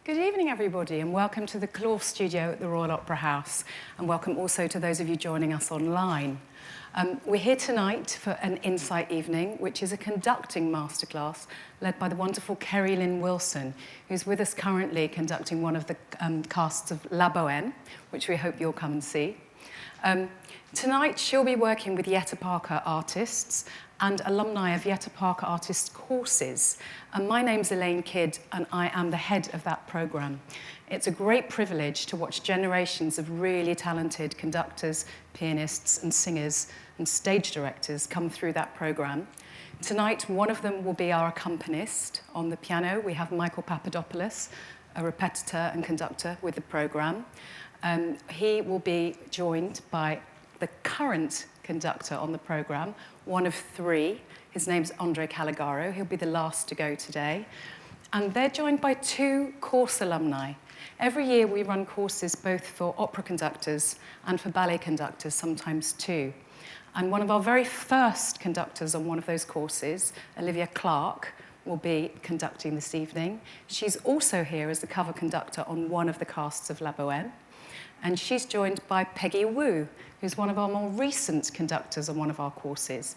Good evening, everybody, and welcome to the Clough Studio at the Royal Opera House, and welcome also to those of you joining us online. We're here tonight for an insight evening, which is a conducting masterclass led by the wonderful Keri-Lynn Wilson, who's with us currently conducting one of the casts of La Bohème, which we hope you'll come and see. Tonight, she'll be working with Yetta Parker artists and alumni of Yetta Parker artists courses. And my name's Elaine Kidd, and I am the head of that programme. It's a great privilege to watch generations of really talented conductors, pianists and singers and stage directors come through that programme. Tonight, one of them will be our accompanist. On the piano, we have Michael Papadopoulos, a repetitor and conductor with the programme. He will be joined by the current conductor on the programme, one of three. His name's Andre Caligaro. He'll be the last to go today. And they're joined by two course alumni. Every year we run courses both for opera conductors and for ballet conductors, sometimes two. And one of our very first conductors on one of those courses, Olivia Clark, will be conducting this evening. She's also here as the cover conductor on one of the casts of La Bohème. And she's joined by Peggy Wu, who's one of our more recent conductors on one of our courses.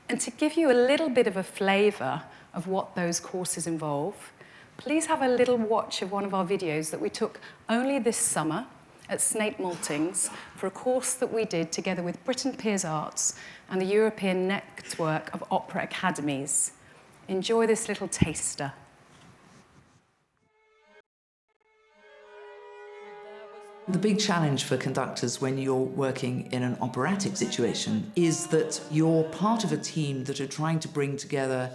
And to give you a little bit of a flavour of what those courses involve, please have a little watch of one of our videos that we took only this summer at Snape Maltings for a course that we did together with Britten Peers Arts and the European Network of Opera Academies. Enjoy this little taster. The big challenge for conductors when you're working in an operatic situation is that you're part of a team that are trying to bring together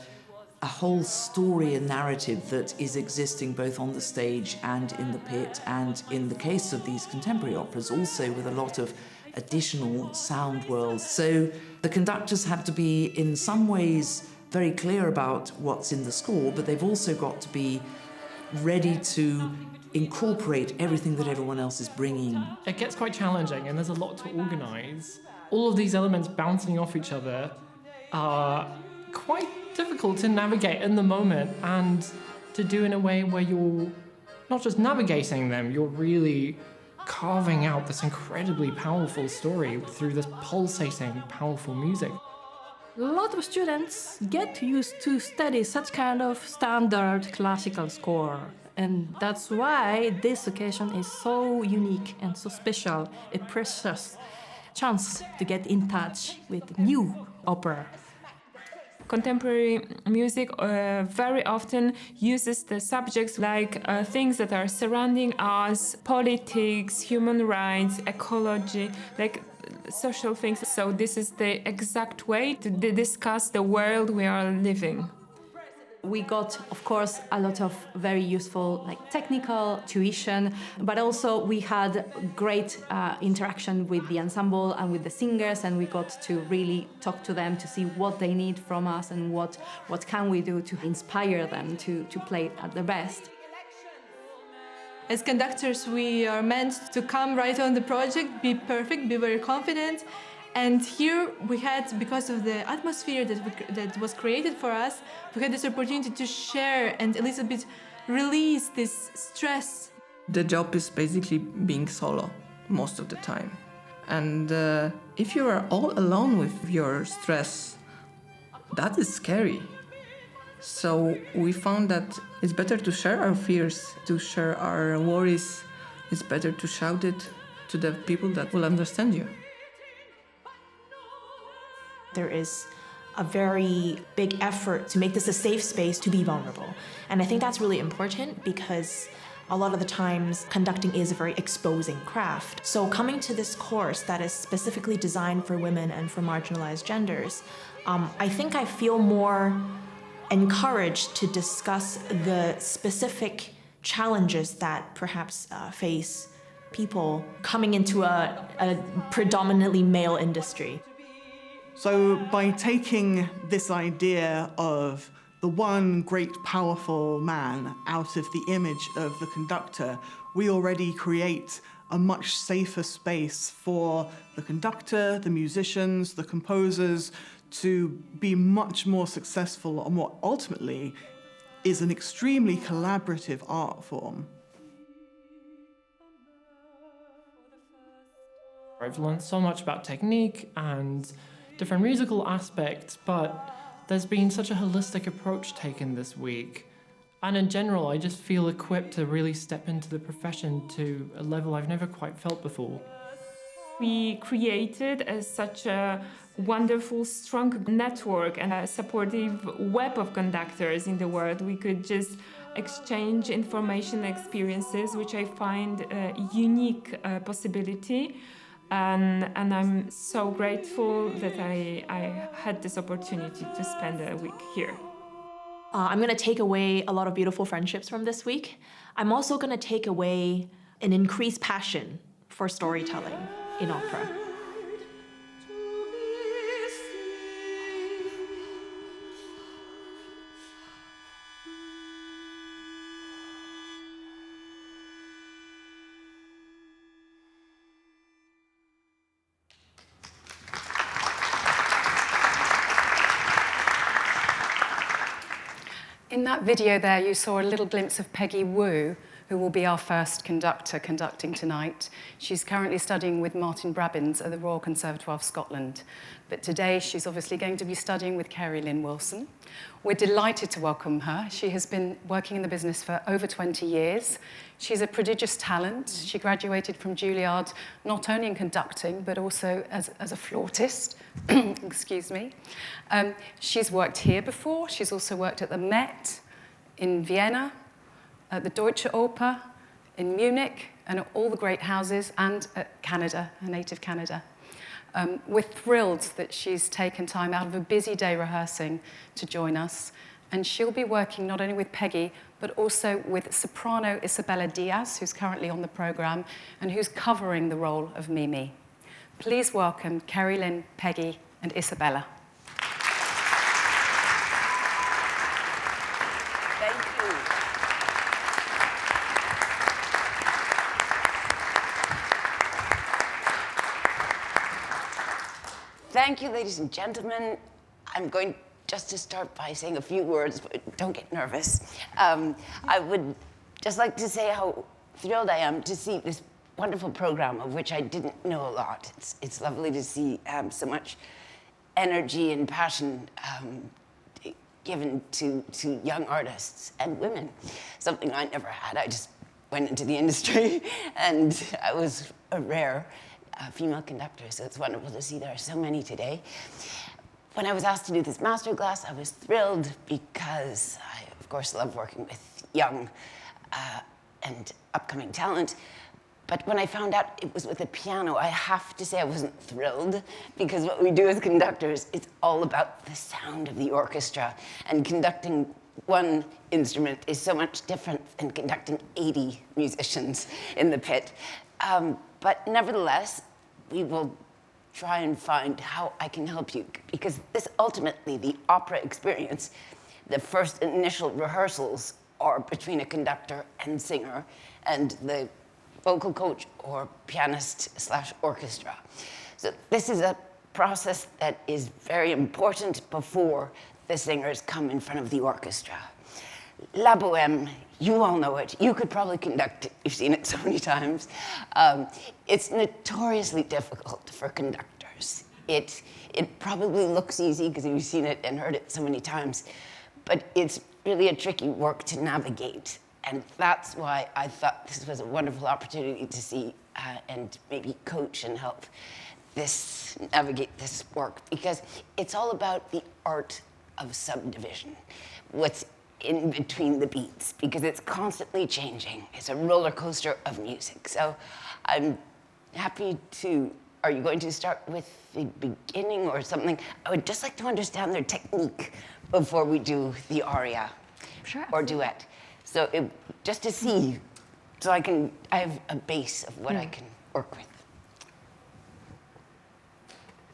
a whole story and narrative that is existing both on the stage and in the pit, and in the case of these contemporary operas, also with a lot of additional sound worlds. So the conductors have to be, in some ways, very clear about what's in the score, but they've also got to be ready to incorporate everything that everyone else is bringing. It gets quite challenging, and there's a lot to organise. All of these elements bouncing off each other are quite difficult to navigate in the moment, and to do in a way where you're not just navigating them, you're really carving out this incredibly powerful story through this pulsating, powerful music. A lot of students get used to study such kind of standard classical score. And that's why this occasion is so unique and so special, a precious chance to get in touch with new opera. Contemporary music very often uses the subjects like things that are surrounding us, politics, human rights, ecology, like social things. So this is the exact way to discuss the world we are living. We got, of course, a lot of very useful technical tuition, but also we had great interaction with the ensemble and with the singers, and we got to really talk to them to see what they need from us and what can we do to inspire them to play at their best. As conductors, we are meant to come right on the project, be perfect, be very confident. And here we had, because of the atmosphere that was created for us, we had this opportunity to share and a little bit release this stress. The job is basically being solo most of the time. And if you are all alone with your stress, that is scary. So we found that it's better to share our fears, to share our worries. It's better to shout it to the people that will understand you. There is a very big effort to make this a safe space to be vulnerable. And I think that's really important because a lot of the times conducting is a very exposing craft. So coming to this course that is specifically designed for women and for marginalized genders, I think I feel more encouraged to discuss the specific challenges that perhaps face people coming into a predominantly male industry. So by taking this idea of the one great powerful man out of the image of the conductor, we already create a much safer space for the conductor, the musicians, the composers to be much more successful on what ultimately is an extremely collaborative art form. I've learned so much about technique and different musical aspects, but there's been such a holistic approach taken this week. And in general, I just feel equipped to really step into the profession to a level I've never quite felt before. We created such a wonderful, strong network and a supportive web of conductors in the world. We could just exchange information and experiences, which I find a unique possibility. And I'm so grateful that I had this opportunity to spend a week here. I'm going to take away a lot of beautiful friendships from this week. I'm also going to take away an increased passion for storytelling in opera. In that video there, you saw a little glimpse of Peggy Wu, who will be our first conductor conducting tonight. She's currently studying with Martin Brabbins at the Royal Conservatoire of Scotland. But today, she's obviously going to be studying with Keri-Lynn Wilson. We're delighted to welcome her. She has been working in the business for over 20 years. She's a prodigious talent. She graduated from Juilliard not only in conducting, but also as a flautist. Excuse me. She's worked here before. She's also worked at the Met, in Vienna, at the Deutsche Oper, in Munich, and at all the great houses, and at Canada, her native Canada. We're thrilled that she's taken time out of a busy day rehearsing to join us. And she'll be working not only with Peggy, but also with soprano Isabella Diaz, who's currently on the program, and who's covering the role of Mimi. Please welcome Keri-Lynn, Peggy, and Isabella. Thank you, ladies and gentlemen. I'm going just to start by saying a few words, but don't get nervous. I would just like to say how thrilled I am to see this wonderful program, of which I didn't know a lot. It's lovely to see so much energy and passion given to young artists and women, something I never had. I just went into the industry, and I was a rare female conductor, so it's wonderful to see there are so many today. When I was asked to do this masterclass, I was thrilled because I, of course, love working with young and upcoming talent. But when I found out it was with a piano, I have to say I wasn't thrilled, because what we do as conductors, it's all about the sound of the orchestra, and conducting one instrument is so much different than conducting 80 musicians in the pit. But nevertheless, we will try and find how I can help you, because this ultimately, the opera experience, the first initial rehearsals are between a conductor and singer and the vocal coach or pianist/orchestra. So this is a process that is very important before the singers come in front of the orchestra. La Bohème, you all know it. You could probably conduct it. You've seen it so many times. It's notoriously difficult for conductors. It probably looks easy because you've seen it and heard it so many times, but it's really a tricky work to navigate. And that's why I thought this was a wonderful opportunity to see and maybe coach and help navigate this work, because it's all about the art of subdivision. What's in between the beats, because it's constantly changing. It's a roller coaster of music. So I'm happy to, are you going to start with the beginning or something? I would just like to understand their technique before we do the aria. Sure. Or duet. So just to see, so I have a base of what I can work with.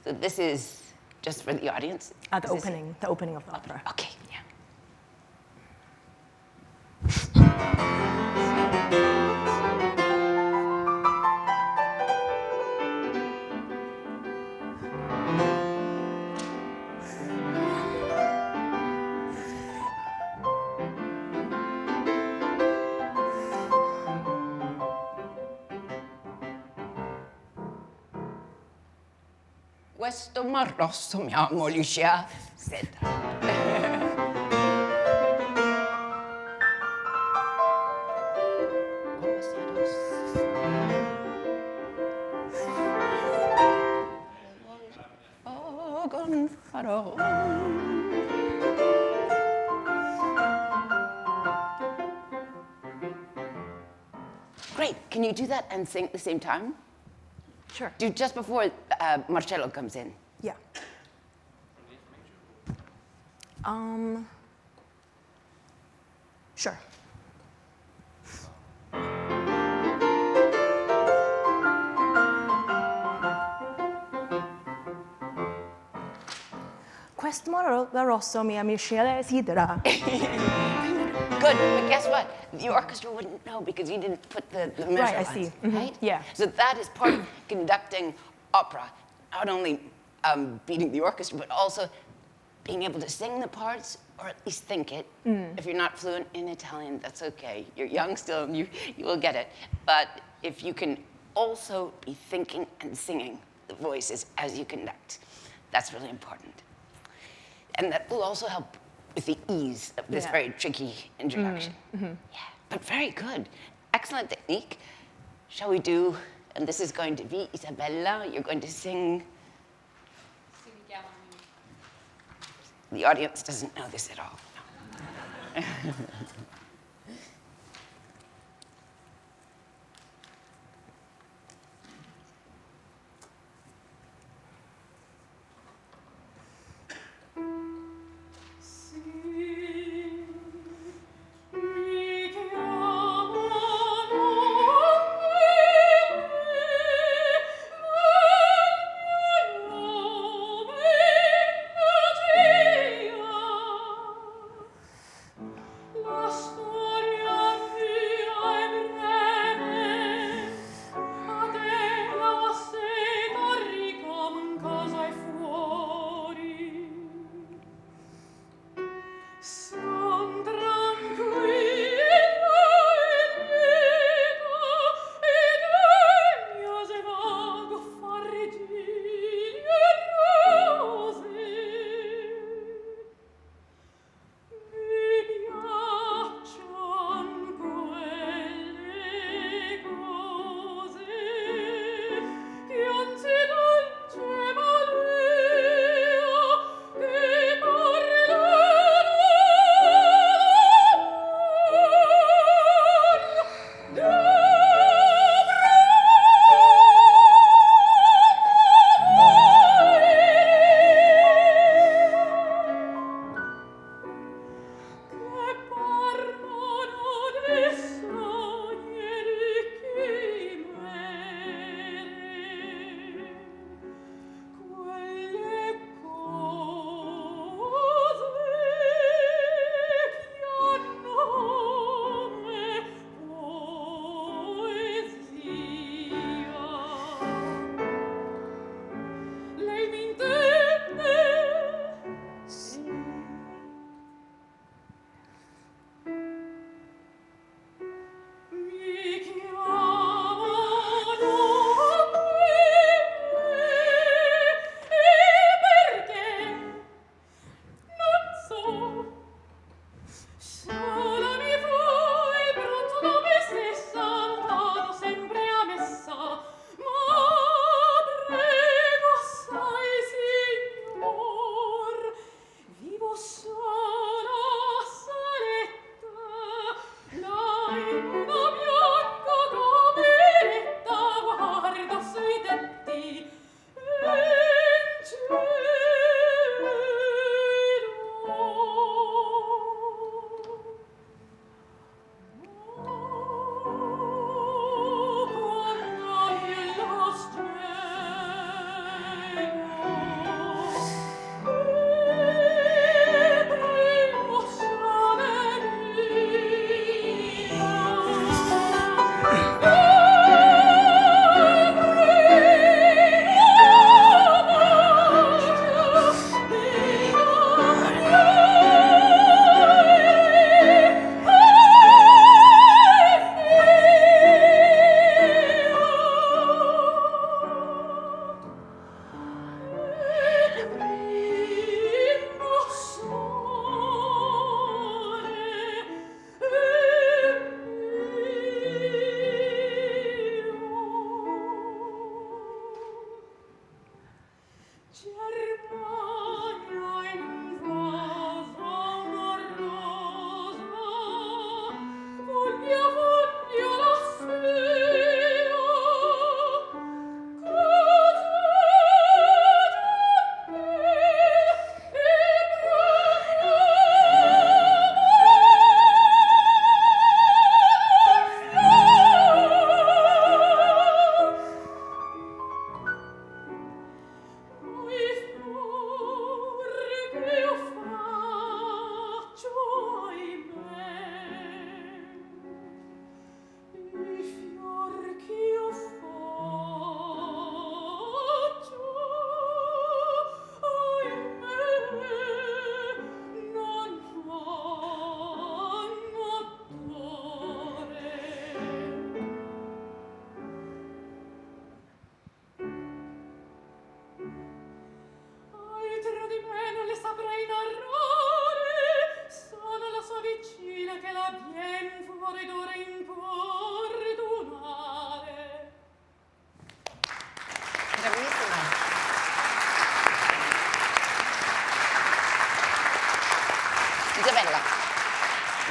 So this is just for the audience? The opening of the opera. Okay, yeah. Questo marrosso mi amolisce. Great. Can you do that and sing at the same time? Sure. Do just before Marcello comes in. Yeah. Sure. Questo rosso mi amichele sidra. Good, but guess what? The orchestra wouldn't know because you didn't put the measure Right, I lines, see. right? Yeah. So that is part of conducting opera. Not only beating the orchestra, but also being able to sing the parts, or at least think it. If you're not fluent in Italian, that's okay. You're young still, and you will get it. But if you can also be thinking and singing the voices as you conduct, that's really important. And that will also help with the ease of this very tricky introduction. Yeah, but very good. Excellent technique. Shall we do, and this is going to be Isabella, you're going to sing. The audience doesn't know this at all. No. La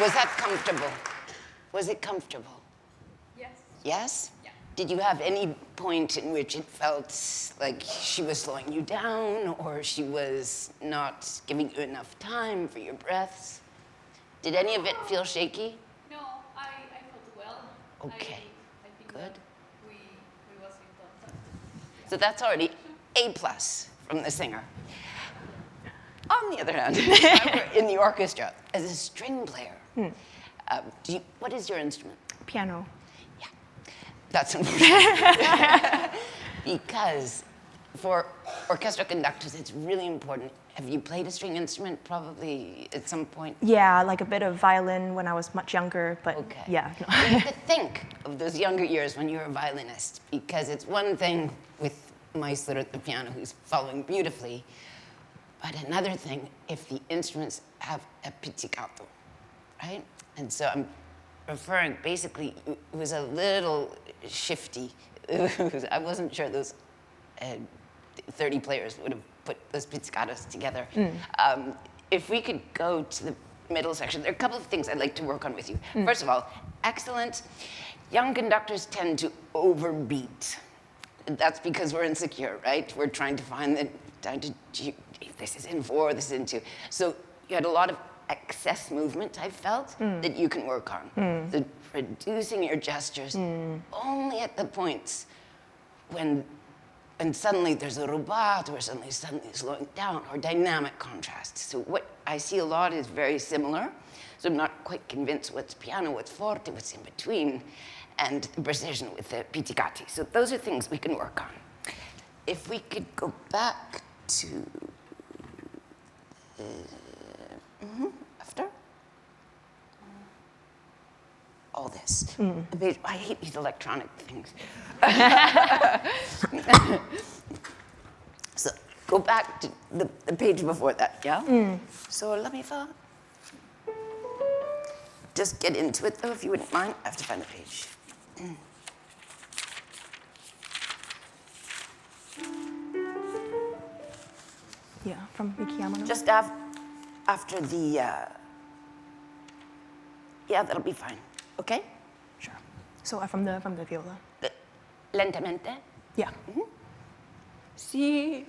Was that comfortable? Was it comfortable? Yes. Yes? Yeah. Did you have any point in which it felt like she was slowing you down or she was not giving you enough time for your breaths? Did any of it feel shaky? No, I felt well. Okay, I think good. that we was in contact. So that's already A+ from the singer. On the other hand, in the orchestra, as a string player, what is your instrument? Piano. Yeah, that's important. Because for orchestral conductors, it's really important. Have you played a string instrument probably at some point? Yeah, like a bit of violin when I was much younger, but Okay. yeah. No. You have to think of those younger years when you were a violinist, because it's one thing with Maestro at the piano who's following beautifully, but another thing if the instruments have a pizzicato, right? And so I'm referring, basically, it was a little shifty. I wasn't sure those 30 players would have put those pizzicatos together. If we could go to the middle section, there are a couple of things I'd like to work on with you. First of all, excellent. Young conductors tend to overbeat. That's because we're insecure, right? We're trying to find this is in 4, this is in 2. So you had a lot of excess movement, I felt, that you can work on. So reducing your gestures only at the points when suddenly there's a rubato, or suddenly slowing down, or dynamic contrast. So what I see a lot is very similar. So I'm not quite convinced what's piano, what's forte, what's in between, and the precision with the pizzicati. So those are things we can work on. If we could go back to after all this. I hate these electronic things. So go back to the page before that, yeah? So let me just get into it though, if you wouldn't mind. I have to find the page. Yeah, from Richiamano. Just after the, yeah, that'll be fine. Okay? Sure. So from the viola. Lentamente? Yeah. Sí.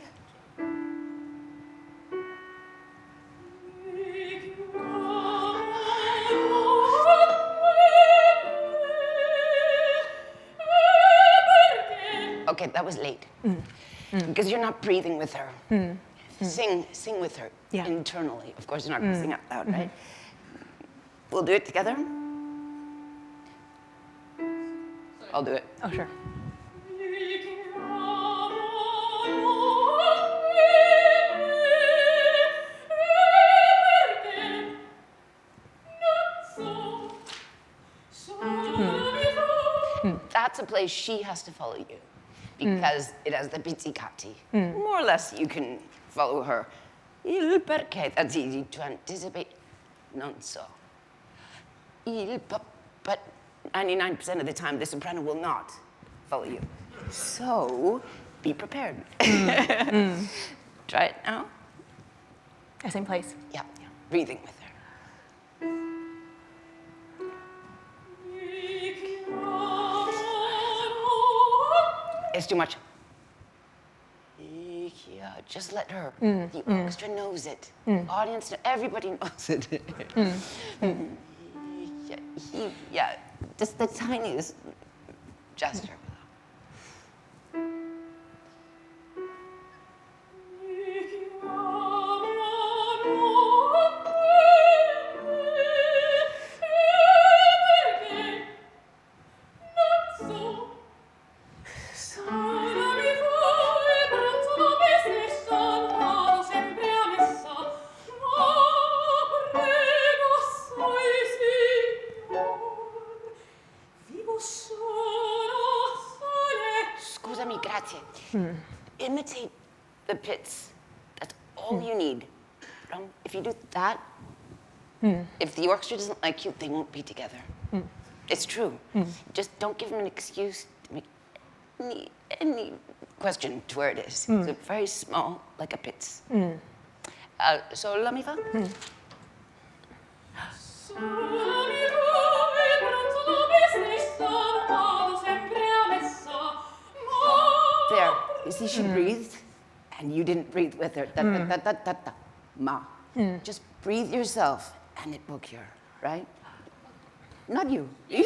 Okay, that was late. Because you're not breathing with her. Sing with her internally. Of course, you're not going to sing out loud, right? We'll do it together. I'll do it. Oh, sure. That's a place she has to follow you because it has the pizzicati. More or less, you can follow her. Il perché, that's easy to anticipate. Non so. But 99% of the time, the soprano will not follow you. So, be prepared. Try it now. Same place. Yeah, breathing with her. It's too much. Yeah, just let her. The orchestra knows it. Audience, everybody knows it. Yeah, just the tiniest gesture. Scusami, grazie. Imitate the pits. That's all you need. If you do that, if the orchestra doesn't like you, they won't be together. It's true. Just don't give them an excuse to make any question to where it is. So very small, like a pits. So, la mi fa? There. You see, she breathed, and you didn't breathe with her. Da, da, da, da, da, da. Ma. Just breathe yourself, and it will cure, right? Not you. You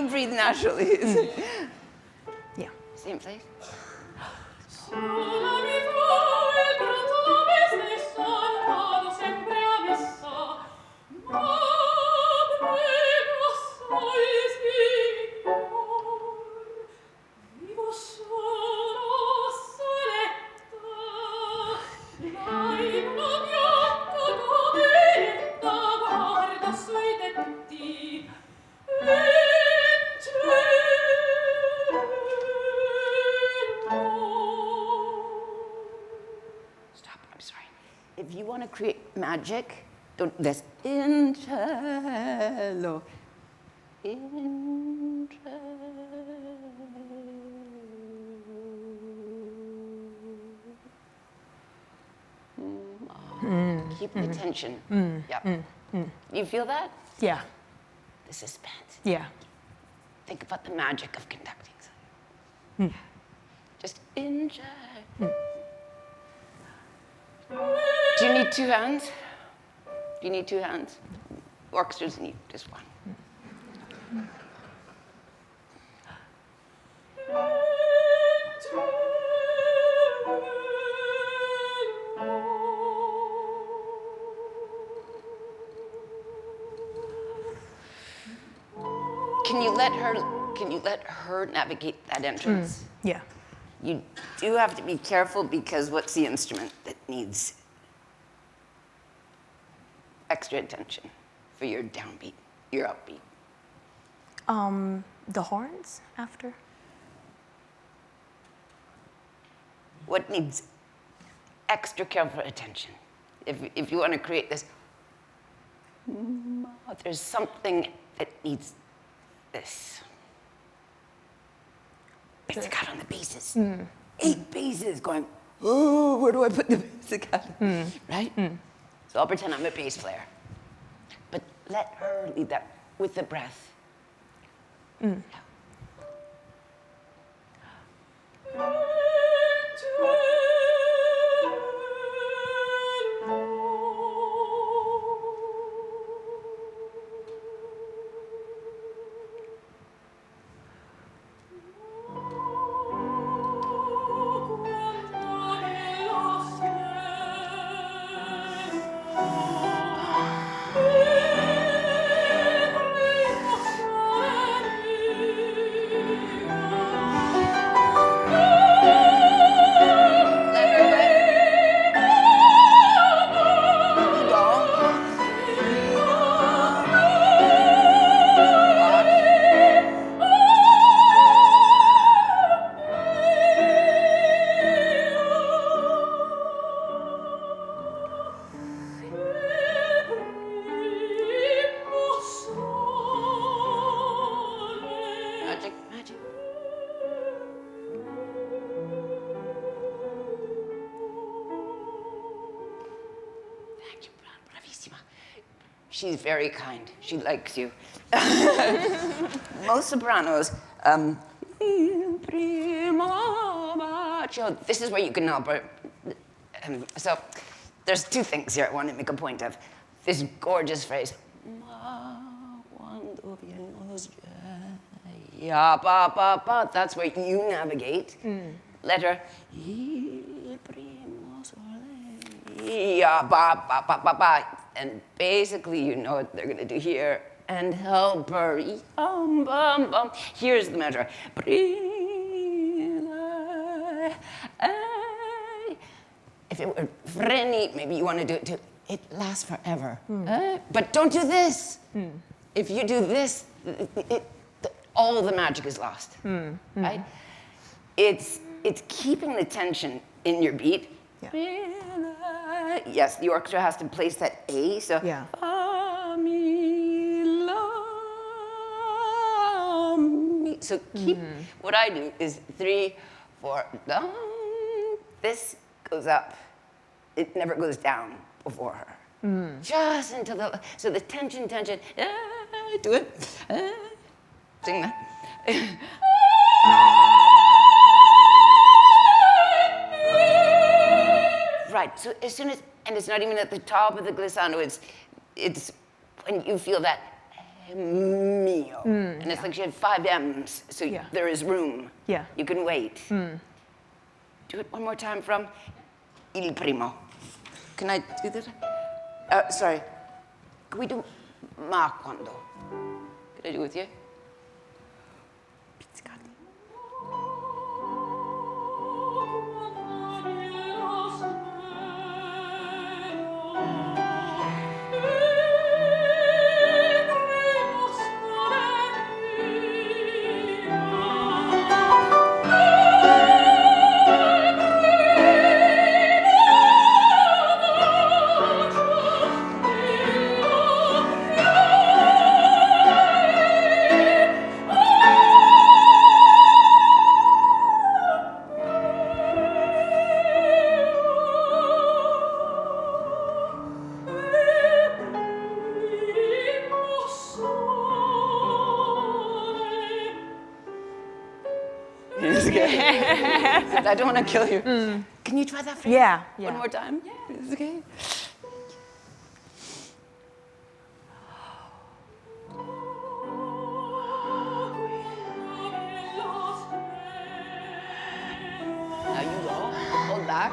breathe naturally. Yeah. Same place. Stop, I'm sorry. If you want to create magic, don't this in cello. In Keep the tension. Yeah. You feel that? Yeah. The suspense. Yeah. Think about the magic of conducting. Just enjoy. Do you need two hands? Do you need two hands? Orchestras need just one. Can you let her navigate that entrance? Yeah. You do have to be careful because what's the instrument that needs extra attention for your downbeat, your upbeat? The horns after? What needs extra careful attention? If you want to create this, there's something that needs this. Pizzicato on the basses. 8 basses going, oh, where do I put the pizzicato? Right? So I'll pretend I'm a bass player. But let her lead that with the breath. Yeah. Magic. Thank you, bravissima. She's very kind. She likes you. Most sopranos, this is where you can help her. So there's 2 things here I want to make a point of. This gorgeous phrase. Ya ba ba ba. That's where you navigate. Let her. Ya ba ba ba ba ba. And basically, you know what they're gonna do here. And help her. Bum bum bum. Here's the measure. If it were freni, maybe you want to do it too. It lasts forever. But don't do this. If you do this, all the magic is lost, right? It's keeping the tension in your beat. Yeah. Yes, the orchestra has to place that A, so. Yeah. So keep, what I do is 3, 4, this goes up. It never goes down before her. Just until so the tension, do it, sing that. Right, so as soon as, and it's not even at the top of the glissando, it's when you feel that mio. And it's like she had 5 M's, so there is room. Yeah. You can wait. Do it one more time from il primo. Can I do that? Sorry. Can we do ma quando? Can I do it with you? I don't want to kill you. Can you try that for me? Yeah. One more time? Is it okay? Now you go. Hold back.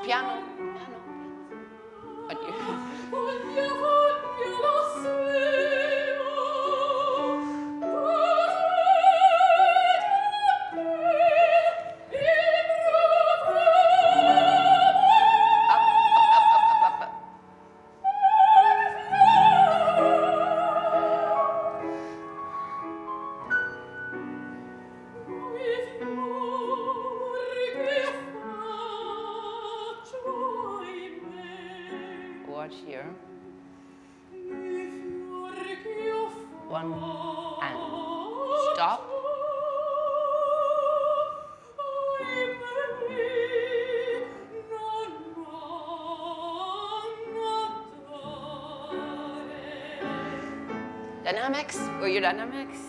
Piano. Watch here. 1 and stop. Dynamics, or your dynamics?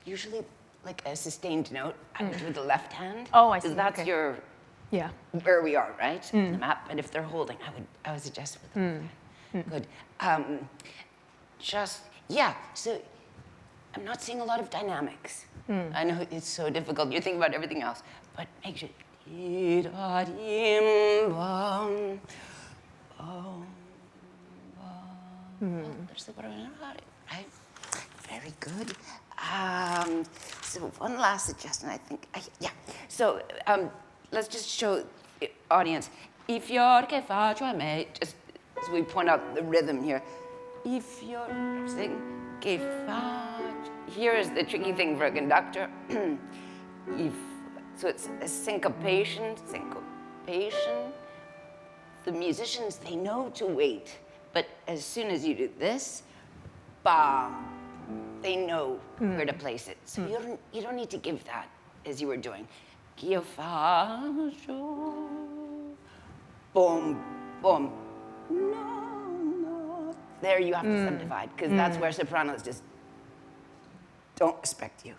Usually, like a sustained note, I would do with the left hand. Oh, I see. Because that's Okay. your Yeah. where we are, right? The map. And if they're holding, I would suggest with the left hand. Good. So I'm not seeing a lot of dynamics. I know it's so difficult. You're thinking about everything else, but make sure. There's the right? Very good. So one last suggestion, I think. So let's just show the audience. If you're che faccio a me, just so we point out the rhythm here. If you're sing che faccio. Here is the tricky thing for a conductor. So it's a syncopation. The musicians, they know to wait, but as soon as you do this, bam, they know where to place it. So you don't need to give that as you were doing. Che faccio. Boom, boom. No. There you have to subdivide, because that's where sopranos just don't respect you.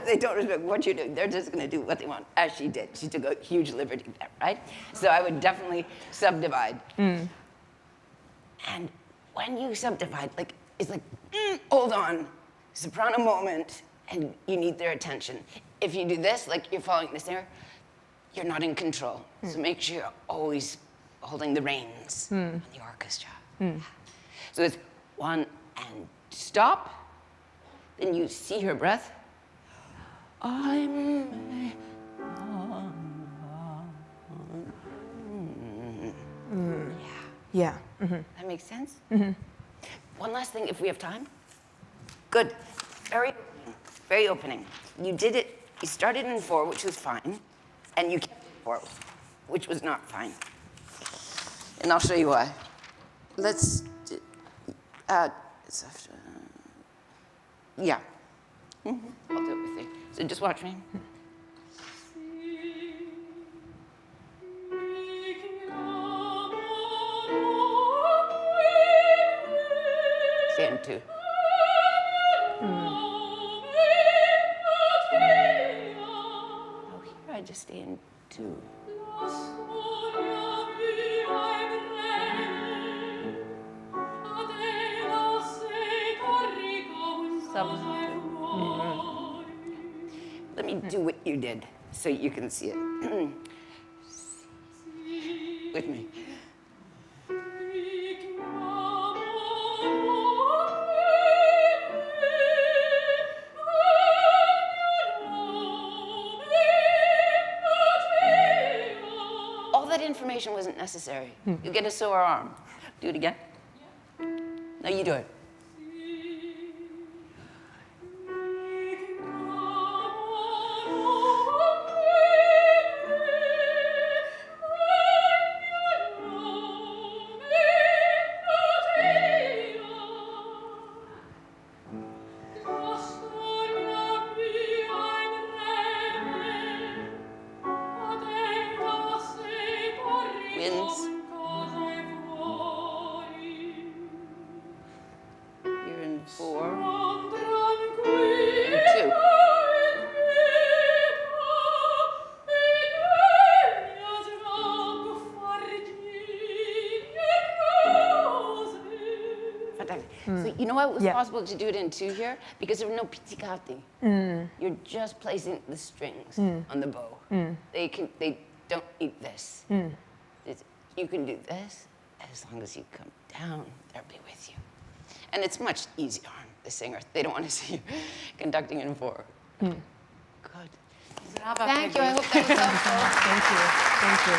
They don't respect what you're doing. They're just going to do what they want, as she did. She took a huge liberty there, right? So I would definitely subdivide. And when you subdivide, like, it's like, hold on, soprano moment, and you need their attention. If you do this, like you're following the singer, you're not in control. So make sure you're always holding the reins on the orchestra. So it's 1 and stop. Then you see her breath. Yeah. That makes sense? One last thing, if we have time. Good. Very opening. You did it, you started in 4, which was fine, and you kept it 4, which was not fine. And I'll show you why. Let's, yeah. I'll do it with you. So just watch me. Stay in 2. Oh, here I just stay in 2. Let me do what you did so you can see it. With me. All that information wasn't necessary. You get a sore arm. Do it again. No, you do it. You're in 4 and 2. Fantastic. So you know why it was possible to do it in 2 here? Because there were no pizzicati. You're just placing the strings on the bow. They don't need this. You can do this as long as you come down, they'll be with you. And it's much easier on the singer. They don't want to see you conducting in 4. Good. Thank you. I hope that was helpful. Thank you. Thank you.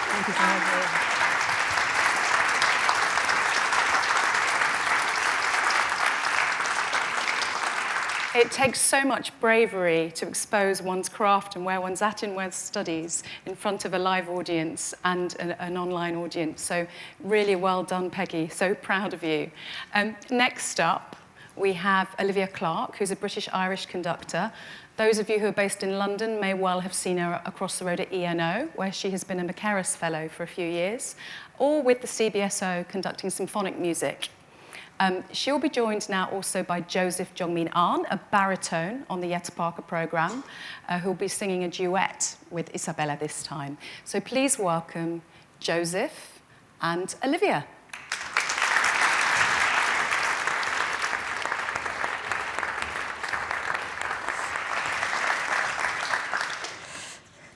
Thank you so much. It takes so much bravery to expose one's craft and where one's at in one's studies in front of a live audience and an online audience. So really well done, Peggy. So proud of you. Next up, we have Olivia Clark, who's a British-Irish conductor. Those of you who are based in London may well have seen her across the road at ENO, where she has been a Macaris Fellow for a few years, or with the CBSO conducting symphonic music. She'll be joined now also by Joseph Jongmin Ahn, a baritone on the Jette Parker programme, who'll be singing a duet with Isabella this time. So please welcome Joseph and Olivia.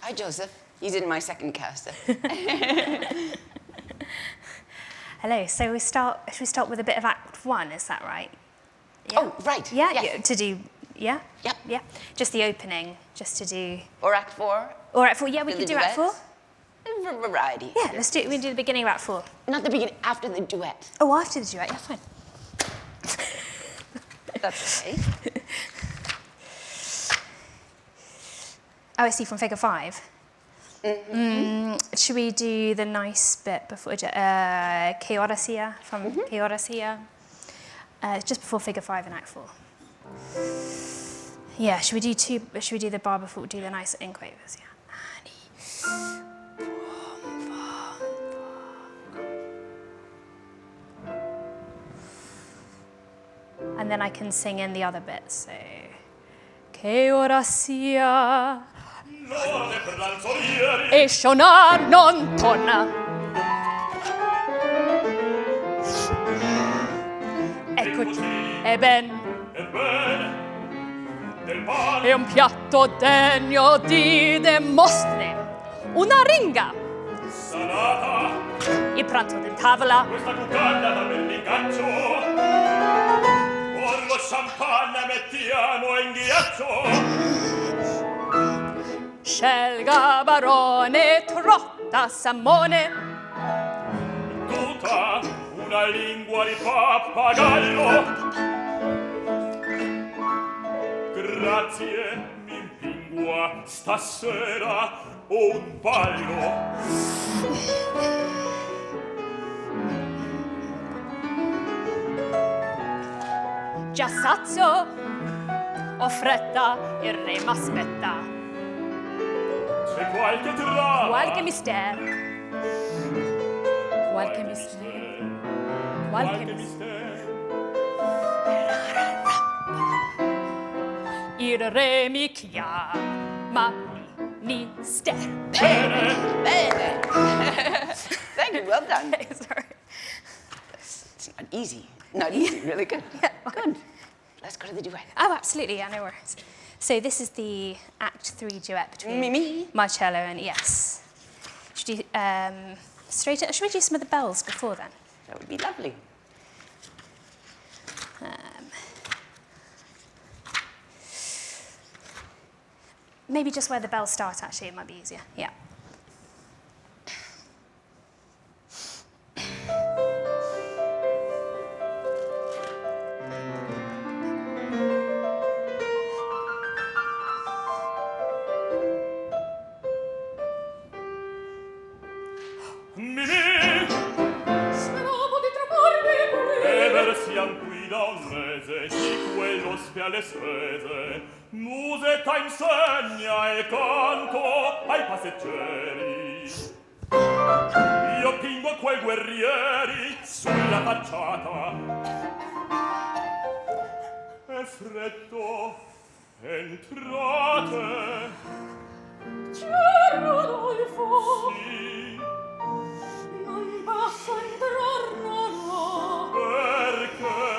Hi, Joseph. He's in my second cast. Hello. So should we start with a bit of Act 1? Is that right? Yeah. Oh, right. Yeah. Yes. To do. Yeah. Yep. Yeah. Just the opening. Just to do. Or Act 4. Or Act 4. Yeah, we could do Act 4. Variety. Yeah. Let's do. We do the beginning of Act 4. Not the beginning. After the duet. Oh, after the duet. Yeah, fine. That's okay. Oh, I see. From Figure 5. Should we do the nice bit before Que Ora Sia from Que Ora Sia? Just before Figure 5 in Act 4. Yeah, should we do the bar before we do the nice inquavers? Yeah. and then I can sing in the other bits. So, che ora sia e suonar non torna. Eccoci, è ben. È un piatto degno di demostre, una ringa salata, il pranzo di tavola, questa cucagna da bellingaccio, con lo champagne mettiamo in ghiaccio, scelga barone, trotta, salmone, tutta una lingua di pappagallo. Grazie, mi impingua, stasera ho un ballo. Già sazio, ho fretta, il re m'aspetta. C'è qualche trama? Qualche mistero. Qualche mistero. Qualche mistero. Il re mi chiama Minister. Bene, bene. Thank you, well done. Okay, sorry. It's not easy. Not easy, really good. Yeah. Good. Let's go to the duet. Oh, absolutely, yeah, no worries. So this is the Act 3 duet between Me. Marcello and, yes. Should we do some of the bells before then? That would be lovely. Maybe just where the bells start, actually, it might be easier. Yeah. Speravo di trovarmi qui. E versiam qui da un mese di quello spiale spese. Musetta insegna e canto ai passeggeri. Io pingo quei guerrieri sulla facciata. È freddo, entrate. C'è Rodolfo. Sì. Non posso entrar, no. Perché?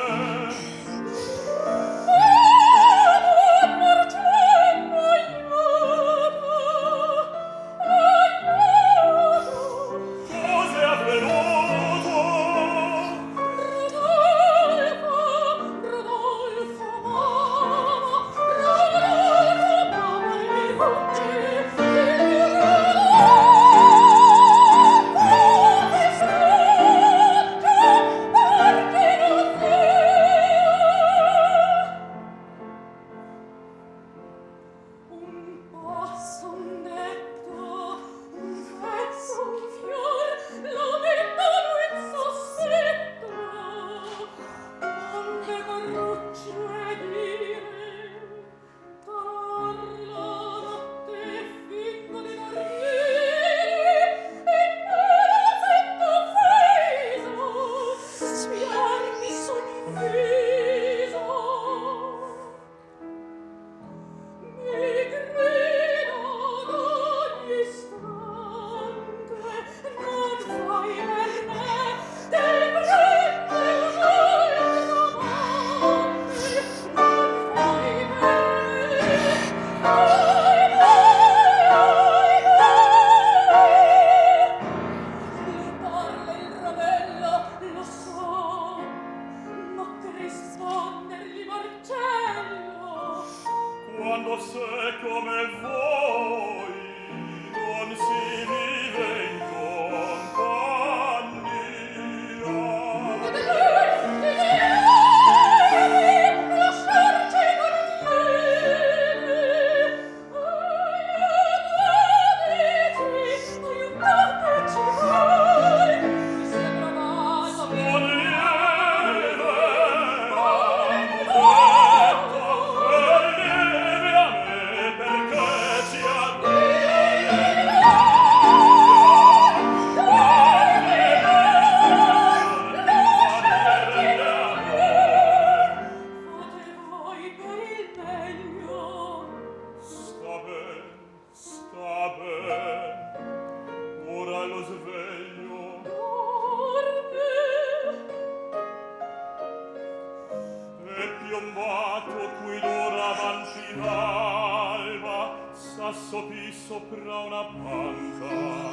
assopì sopra una panca.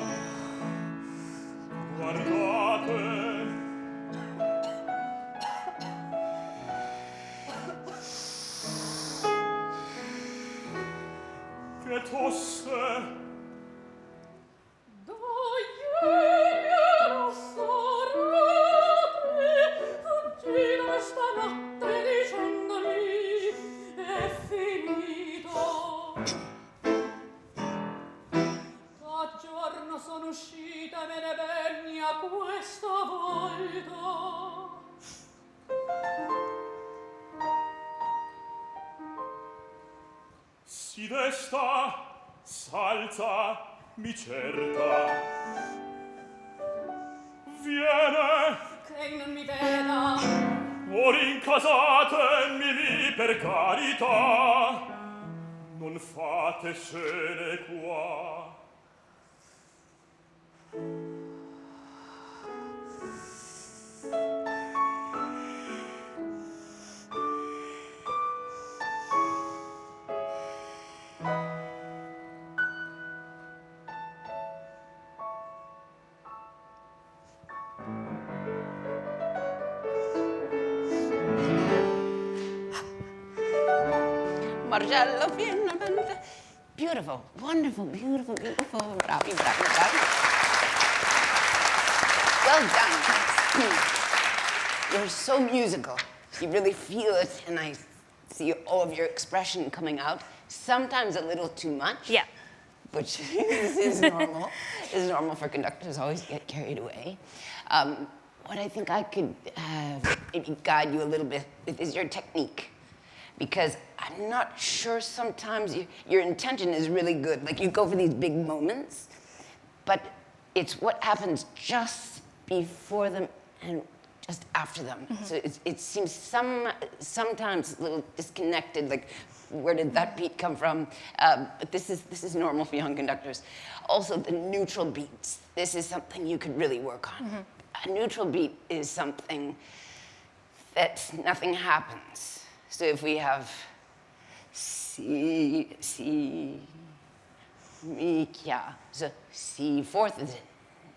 Guardate, che tosse. Da ieri ero sorate, fuggita stanotte dicendomi è finito. Da giorno sono uscita e me ne venni a questa volta. Si desta, s'alza, mi cerca. Viene, Che non mi veda, o rincasatemi per carità. Non fate scene qua. Marcello finalmente. Beautiful, wonderful, beautiful, beautiful. Bravi, bravi, bravi. Well done. You're so musical. You really feel it, and I see all of your expression coming out. Sometimes a little too much. Yeah. Which is normal. Is normal for conductors, always get carried away. What I think I could maybe guide you a little bit with is your technique. Because I'm not sure sometimes your intention is really good. Like you go for these big moments, but it's what happens just before them and just after them. Mm-hmm. So it seems sometimes a little disconnected, like where did that beat come from? But this is normal for young conductors. Also the neutral beats. This is something you could really work on. Mm-hmm. A neutral beat is something that nothing happens. So if we have si, mi, kya. So si, fourth is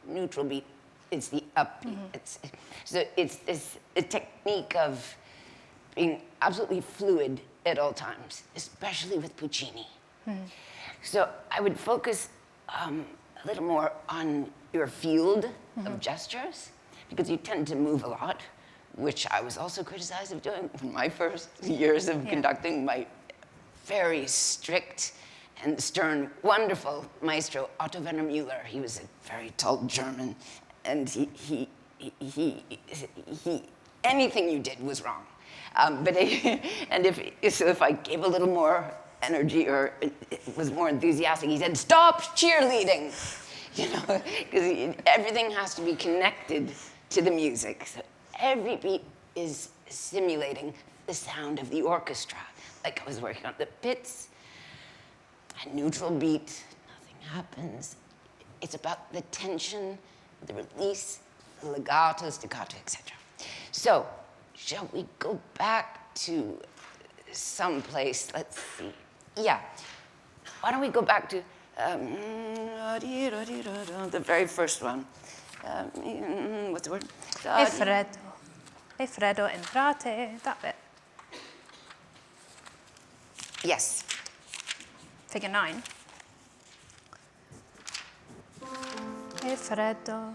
neutral beat. It's the upbeat. Mm-hmm. It's this a technique of being absolutely fluid at all times, especially with Puccini. Mm-hmm. So I would focus a little more on your field of gestures, because you tend to move a lot, which I was also criticized of doing in my first years of conducting. My very strict and stern, wonderful maestro, Otto Werner Müller. He was a very tall German, and he anything you did was wrong. If I gave a little more energy or it was more enthusiastic, he said, "Stop cheerleading," you know, because everything has to be connected to the music. So every beat is simulating the sound of the orchestra. Like I was working on the pits, a neutral beat, nothing happens. It's about the tension, the release, the legato, staccato, etc. So, shall we go back to some place? Let's see. Yeah. Why don't we go back to the very first one? What's the word? E freddo. E freddo, entrate. That bit. Yes. Figure 9. E freddo.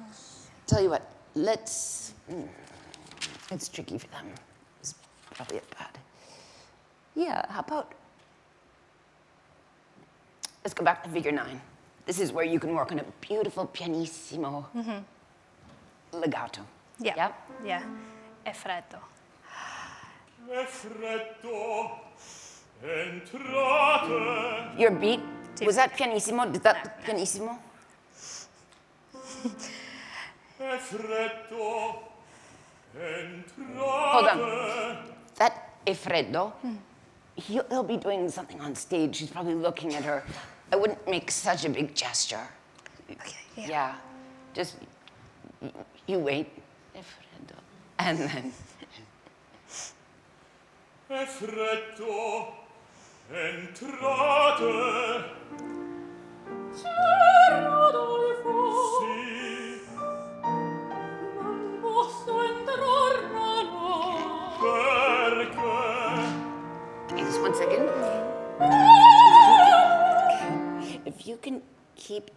Tell you what, it's tricky for them. It's probably bad. Yeah, how about, let's go back to figure 9. This is where you can work on a beautiful pianissimo legato. Yeah. Yeah? Yeah. E freddo. E freddo, entrate. Your beat, was that pianissimo? Did that pianissimo? E freddo, entrate. Hold on. That e freddo, he'll be doing something on stage. He's probably looking at her. I wouldn't make such a big gesture. Okay, yeah. Yeah. Just, you wait. E freddo. And then. E freddo, entrate. Just 1 second. If you can keep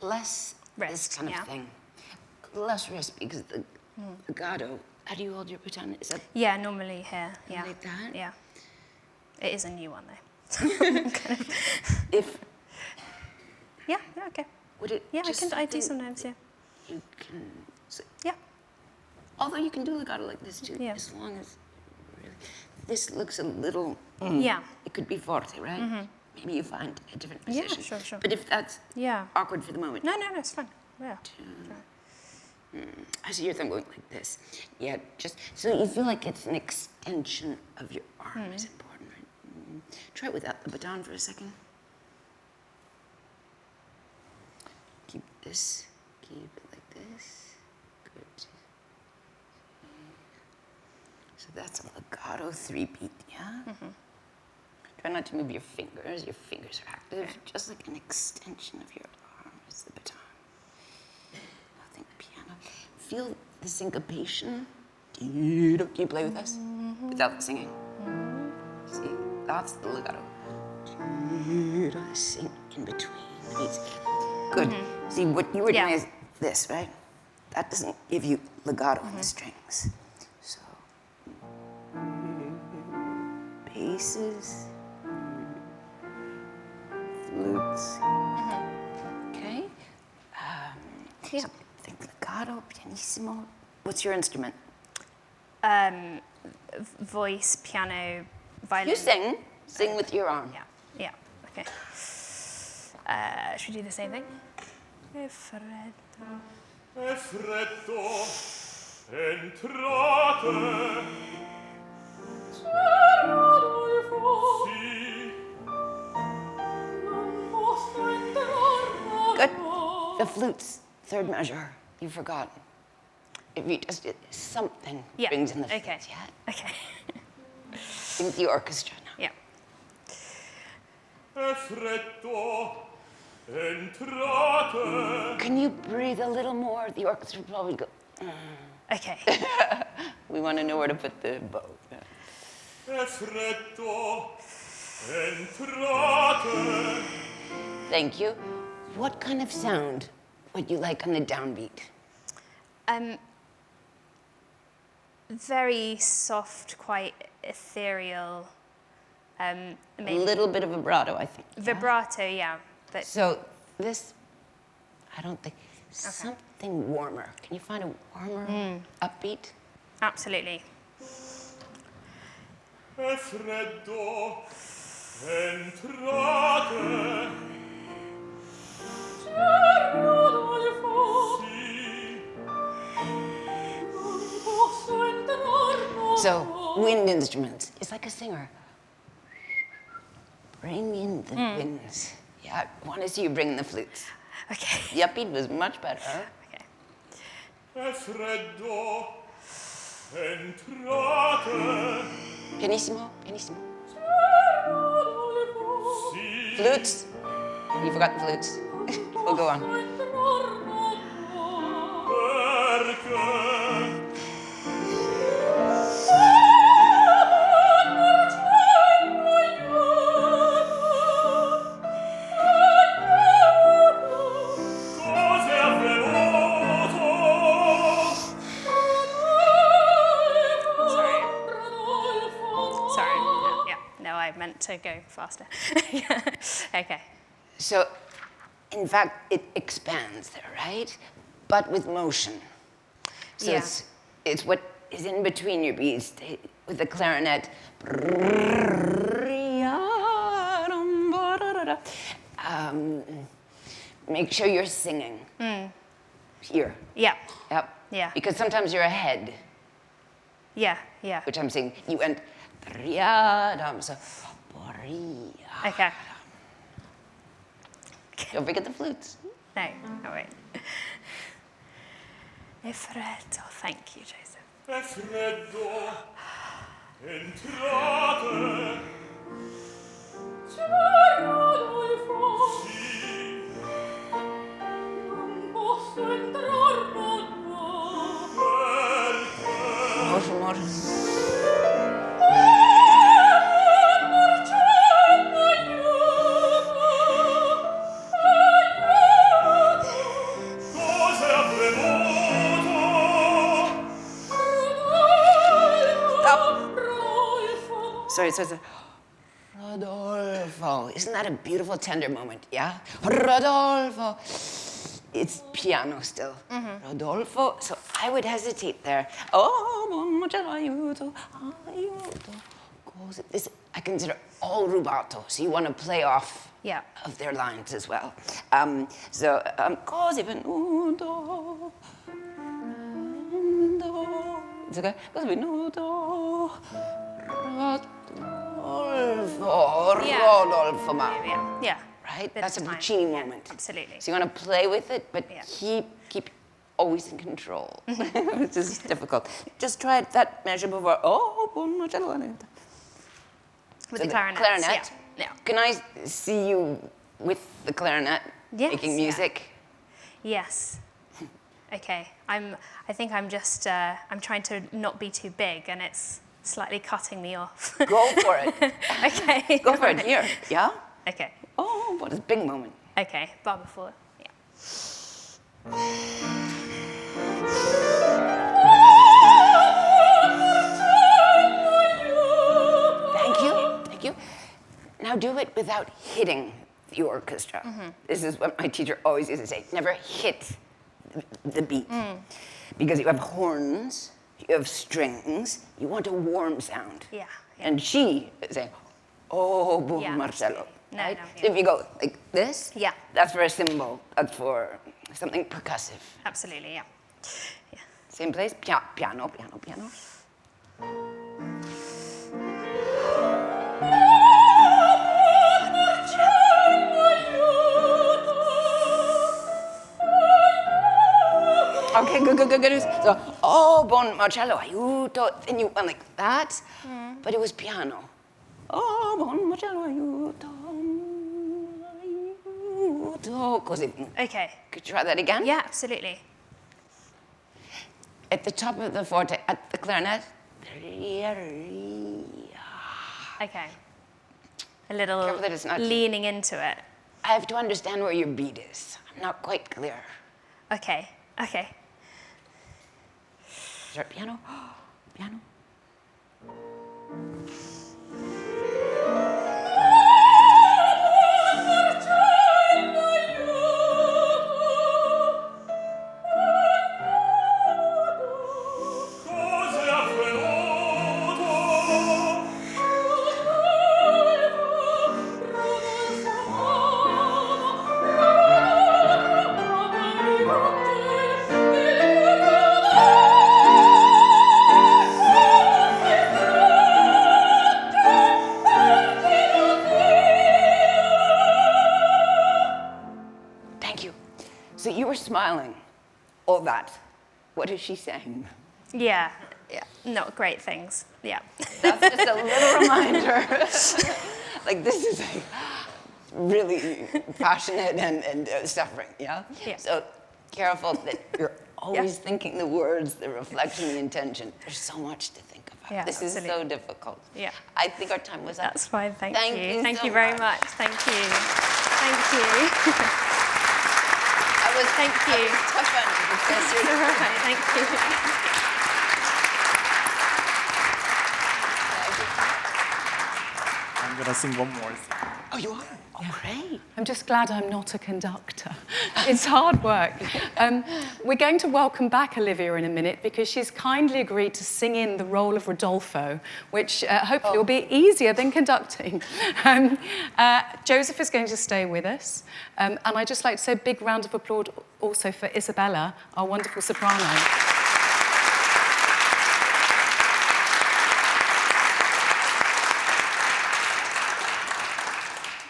less this kind of thing, less wrist, because the legato. How do you hold your baton? Is that normally here. Yeah. like that? Yeah. It is a new one though. If Yeah, okay. would it? Yeah, just I do something sometimes, yeah. You can. Yeah. Although you can do legato like this too, Yeah. as long as really, this looks a little. Yeah. It could be forte, right? Maybe you find a different Yeah, position. sure. But if that's awkward for the moment. No, it's fine. Yeah. I see your thumb going like this. Yeah, just so you feel like it's an extension of your arm is important, right? Try it without the baton for a second. Keep it like this. Good. So that's a legato 3-beat, yeah? Try not to move your fingers. Your fingers are active. Just like an extension of your arm is the baton. Nothing piano. Feel the syncopation. Do you play with us? Without the singing? See, that's the legato. Sing in between the beats. Good. See, what you were doing is this, right? That doesn't give you legato in the strings. So, basses, flutes. Okay? So think legato, pianissimo. What's your instrument? Voice, piano, violin. You sing. Sing with your arm. Yeah. Okay. Should we do the same thing? È freddo, entrate. Good. The flutes, third measure. You forgot. If you just did something brings in the flutes, Okay. Sing with the orchestra now. Yeah. È freddo, entrate. Can you breathe a little more? The orchestra will probably go. Okay. We want to know where to put the bow. È freddo, entrate. Thank you. What kind of sound would you like on the downbeat? Very soft, quite ethereal. A little bit of vibrato, I think. Vibrato, yeah. But so this, I don't think, something warmer. Can you find a warmer upbeat? Absolutely. È freddo, entrate. So, wind instruments. It's like a singer. Bring in the winds. Yeah, I want to see you bring the flutes. Okay. The upbeat was much better. Okay. È freddo, entrate. Pianissimo. Flutes. You forgot the flutes. We'll go on. To go faster. Okay. So, in fact, it expands there, right? But with motion. So it's what is in between your beats with the clarinet. Make sure you're singing. Here. Yeah. Yep. Yeah. Because sometimes you're ahead. Yeah. Which I'm saying, you went. So. Okay. Don't forget the flutes. No, wait. È freddo. Thank you, Joseph. È freddo, entrate. Sì. tenor. Sorry, Rodolfo. Isn't that a beautiful, tender moment? Yeah? Rodolfo. It's piano still. Rodolfo. So I would hesitate there. Oh, aiuto, aiuto. This I consider all rubato. So you want to play off of their lines as well. Così venuto. It's okay. Così venuto. Rodolfo. Yeah. Right? That's a Puccini moment. Absolutely. So you want to play with it, but keep always in control, which is difficult. Just try that measure before. With the clarinet. Yeah. Can I see you with the clarinet making music? Yes. Okay. I think I'm just I'm trying to not be too big, and it's slightly cutting me off. Go for it. Okay. Go for it. Here. Yeah? Okay. Oh, what a big moment. Okay. Bar before. Yeah. Thank you. Now do it without hitting the orchestra. This is what my teacher always used to say. Never hit the beat. Because you have horns, you have strings, you want a warm sound. Yeah. And she is saying, oh, buon Marcello. Right? No. So if you go like this, Yeah. that's for a cymbal, that's for something percussive. Absolutely, yeah. Same place, piano. Okay, good. So, oh, buon Marcello, aiuto. Then you went like that, but it was piano. Oh, buon Marcello, aiuto. Così. Okay. Could you try that again? Yeah, absolutely. At the top of the forte, at the clarinet. Okay. A little Careful that it's not leaning into it. I have to understand where your beat is. I'm not quite clear. Okay. Start piano. Piano. So you were smiling, all that. What is she saying? Yeah. Not great things. Yeah. That's just a little reminder. Like this is like really passionate and suffering, yeah? So careful that you're always thinking the words, the reflection, the intention. There's so much to think about. Yeah, this is so difficult. Yeah. I think our time was up. That's fine, thank you. Thank you very much. Thank you. Thank you. I was tough on you, Professor. All right, thank you. I'm gonna sing one more. Oh, you are? Oh, great. I'm just glad I'm not a conductor. It's hard work. We're going to welcome back Olivia in a minute because she's kindly agreed to sing in the role of Rodolfo, which hopefully will be easier than conducting. Joseph is going to stay with us. And I'd just like to say a big round of applause also for Isabella, our wonderful soprano.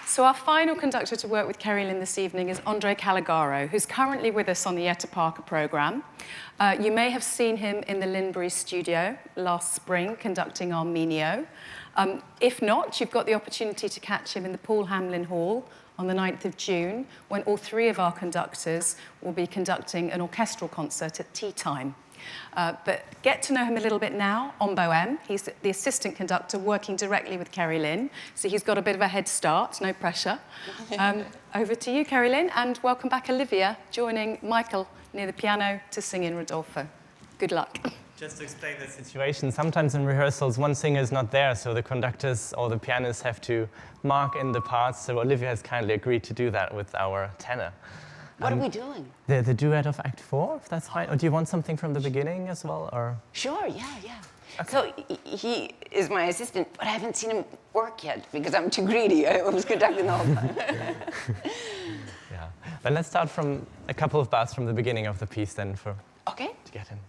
So our final conductor to work with Keri-Lynn this evening is Andre Caligaro, who's currently with us on the Etta Parker programme. You may have seen him in the Linbury studio last spring conducting Armenio. If not, you've got the opportunity to catch him in the Paul Hamlin Hall on the 9th of June, when all three of our conductors will be conducting an orchestral concert at tea time. But get to know him a little bit now on bohème. He's the assistant conductor working directly with Keri-Lynn, so he's got a bit of a head start, no pressure. Over to you, Keri-Lynn, and welcome back, Olivia, joining Michael near the piano to sing in Rodolfo. Good luck. Just to explain the situation, sometimes in rehearsals one singer is not there, so the conductors or the pianists have to mark in the parts, so Olivia has kindly agreed to do that with our tenor. What are we doing? The duet of Act 4, if that's fine. Or do you want something from the beginning as well? Or? Sure, yeah. Okay. So he is my assistant, but I haven't seen him work yet because I'm too greedy. I was conducting the whole time. Yeah. Then let's start from a couple of bars from the beginning of the piece then to get in.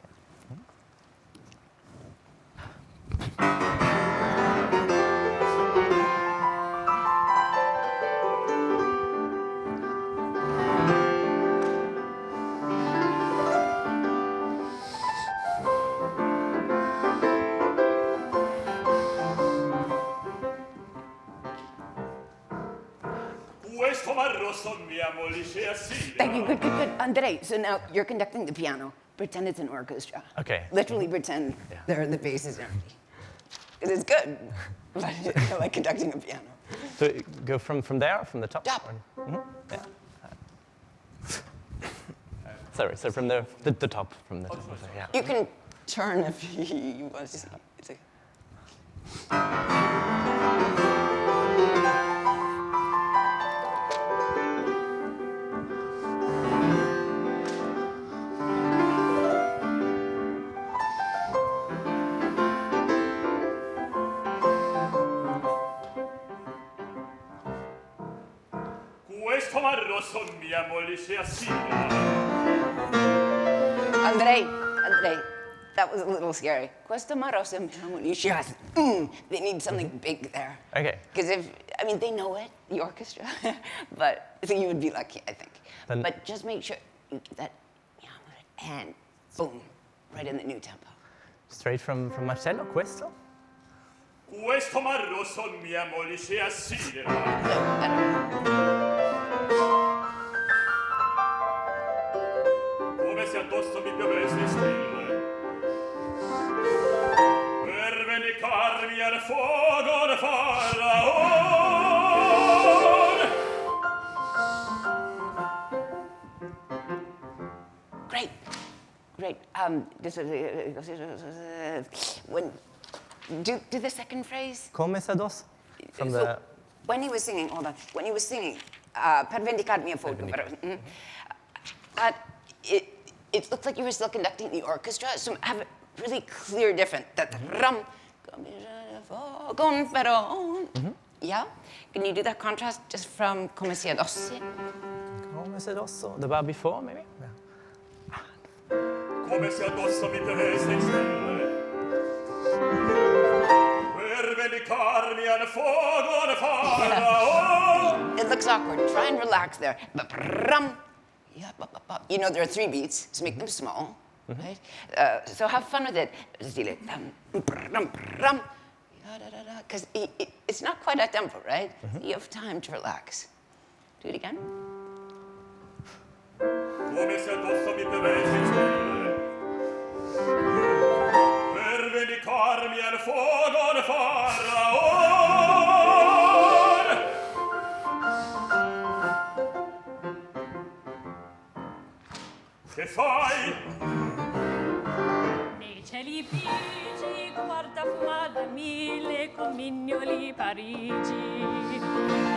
Thank you, good. Andrei, so now you're conducting the piano. Pretend it's an orchestra. Okay. Literally pretend the bass is empty. Because it's good, but I like conducting a piano. So go from there, from the top? Top. Mm-hmm. Yeah. Sorry, so from the top, from the top. Yeah. You can turn if you want to see. It's okay. Andrei, that was a little scary. They need something big there. Okay. Because they know it, the orchestra, but I think you would be lucky, I think. But just make sure you get that and boom, right in the new tempo. Straight from Marcello, questo? Questo marro son mia molice a sidera. Come se addosso mi piovesse stelle per vendicarmi al fuoco da Faraon. Great. This was when do the second phrase. Come se addosso? When he was singing, per vendicarmi al fuoco. It looked like you were still conducting the orchestra, so have it really clear, different. Yeah? Can you do that contrast just from Come si addosso? Come se addosso? The bar before, maybe? Yeah. Come se addosso mi piovesse stelle per vendicarmi al fuoco da Faraon. It looks awkward. Try and relax there. You know there are 3 beats, so make them small, right? So have fun with it. Because it's not quite a tempo, right? You have time to relax. Do it again. Come se addosso mi piovesse stelle per vendicarmi al fuoco da Faraon. Che fai? Nei cieli bigi guarda fumare 1000 comignoli Parigi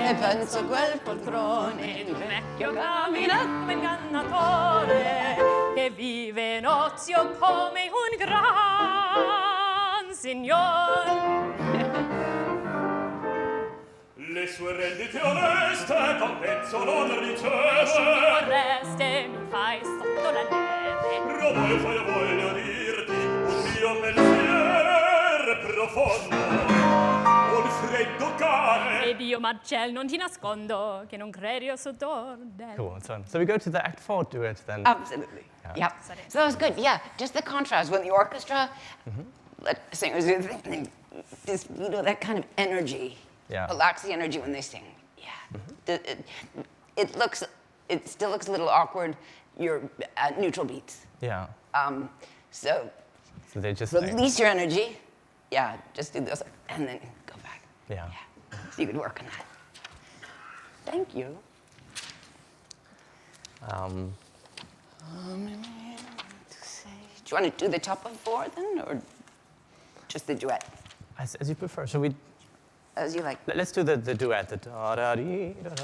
E penso quel poltrone ed un vecchio camminato come ingannatore che vive in ozio come un gran signor. Le sue rendite oneste compenso non riceve. Se mi vorreste mi fai sotto la neve. Rodolfo, io voglio dirti un mio pensiero profondo, un freddo cane. Ed io, Marcel, non ti nascondo che non credi a sottorde. Cool. So we go to the Act 4 duet then. Absolutely. Yeah. So that was good. Yeah. Just the contrast when the orchestra, let singers do the thing. Just that kind of energy. Yeah. Relax the energy when they sing. Yeah. It still looks a little awkward. Your neutral beats. Yeah. So they just release your energy. Yeah, just do this and then go back. Yeah. So you could work on that. Thank you. Um, do you want to do the top of 4 then, or just the duet? as you prefer. Shall we? As you like. Let's do the duet. The da-da-dee, da-da.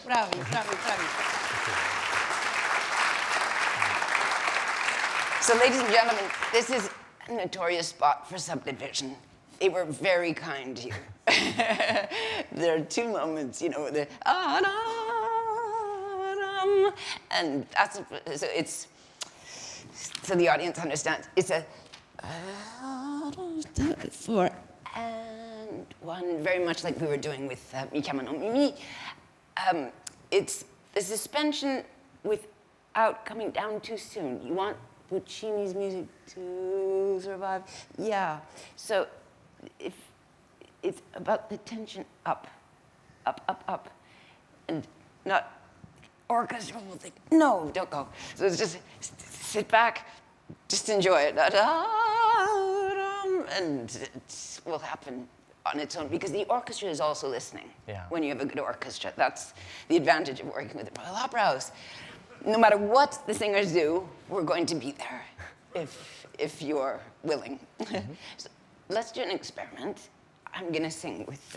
Bravi, bravi, bravi. So, ladies and gentlemen, this is a notorious spot for subdivision. They were very kind to you. There are 2 moments, you know, the and that's so it's so the audience understands. It's a 4 and 1, very much like we were doing with Mi Chiamano Mimi. It's the suspension without coming down too soon. You want Puccini's music to survive? Yeah. So if it's about the tension up, up, up, up, and not orchestra will think, no, don't go. So it's just sit back, just enjoy it. And it will happen on its own, because the orchestra is also listening. Yeah. When you have a good orchestra. That's the advantage of working with the Royal Opera House. No matter what the singers do, we're going to be there if you're willing. Mm-hmm. So let's do an experiment. I'm going to sing with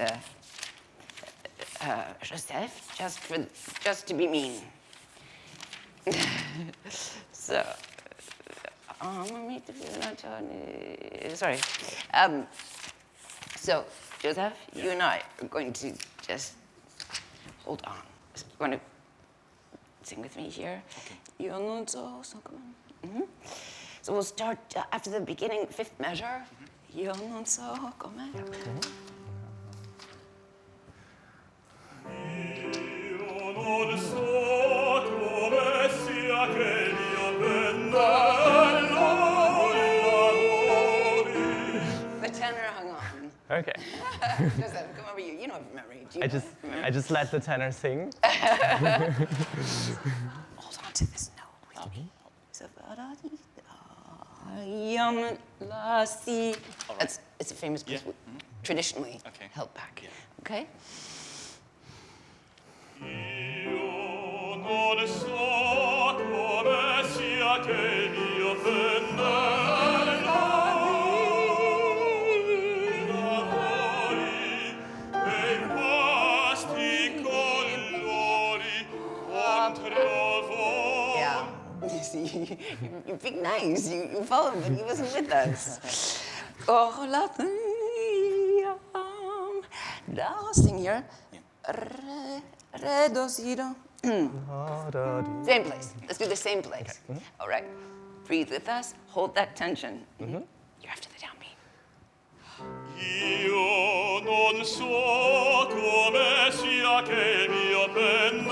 Joseph, just to be mean. So, sorry. So Joseph, you and I are going to just hold on. We're going to sing with me here. Io non so come. So we'll start after the beginning, fifth measure. Io non so come. Io non so come sia che mio The tenor hung on. Okay. Joseph, come over you. You don't remember. Do you I just let the tenor sing. Hold on to this note with me. So, yum la si. It's a famous piece traditionally held back. Okay? Io non so come sia che mio pennello lavori e in questi colori contro voi. Yeah. You see, you're being nice. You followed, but he wasn't with us. Oh, la sing here. Re, do, si, do. Same place. Let's do the same place. Okay. All right. Breathe with us. Hold that tension. You're after the downbeat. Io non so come sia che mio pennello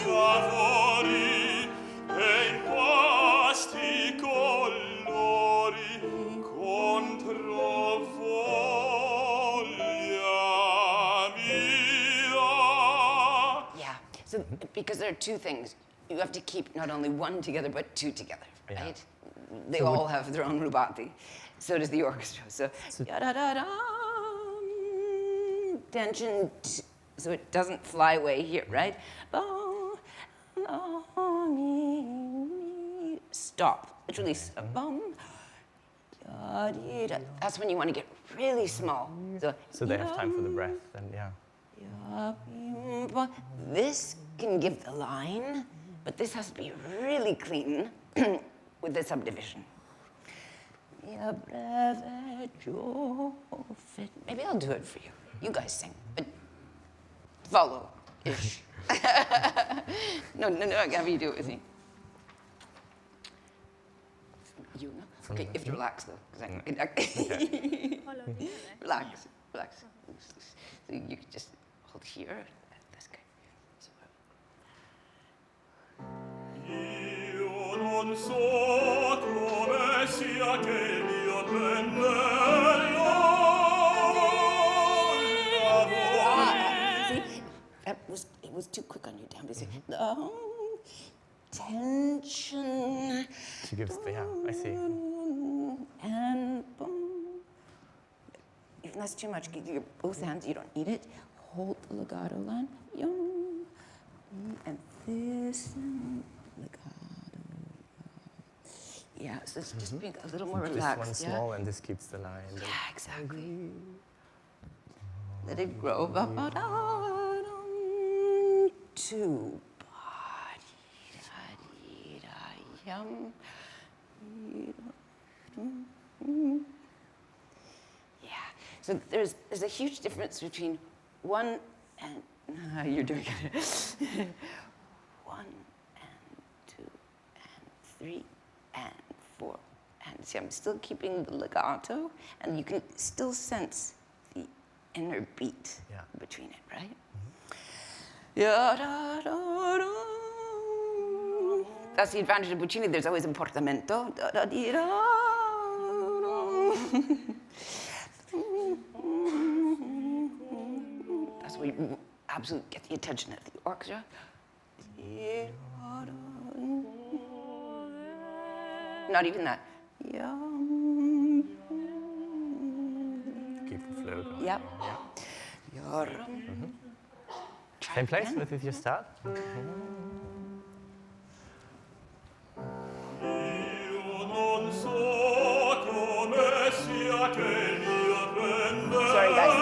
lavori e in questi colori contro voglia mia. Yeah. So, because there are two things, you have to keep not only one together, but two together, right? They all have their own rubati. So does the orchestra. So tension, so it doesn't fly away here, right? Stop. Literally, that's when you want to get really small. So they have time for the breath, then This can give the line, but this has to be really clean with the subdivision. Maybe I'll do it for you. You guys sing, but follow-ish. No, have you do it with me. You know? Okay, you have to relax though. Relax. So you can just hold here. That's good. Io non so come sia che mio pennello lavori. See, it was too quick on you, down. Tension. she gives I see. And boom. Even that's too much, give your both hands, you don't need it. Hold the legato line. Yum. And this and legato. Yeah, so it's just being a little more relaxed. This one small and this keeps the line. Yeah, exactly. Let it grow. Two. Yum. Yeah. So there's a huge difference between one and you're doing it. 1 and 2 and 3 and 4 and see, I'm still keeping the legato, and you can still sense the inner beat between it, right? That's the advantage of Puccini. There's always a portamento. That's where you absolutely get the attention of the orchestra. Not even that. Keep the flow going. Yep. Same place with your start? Sorry, guys.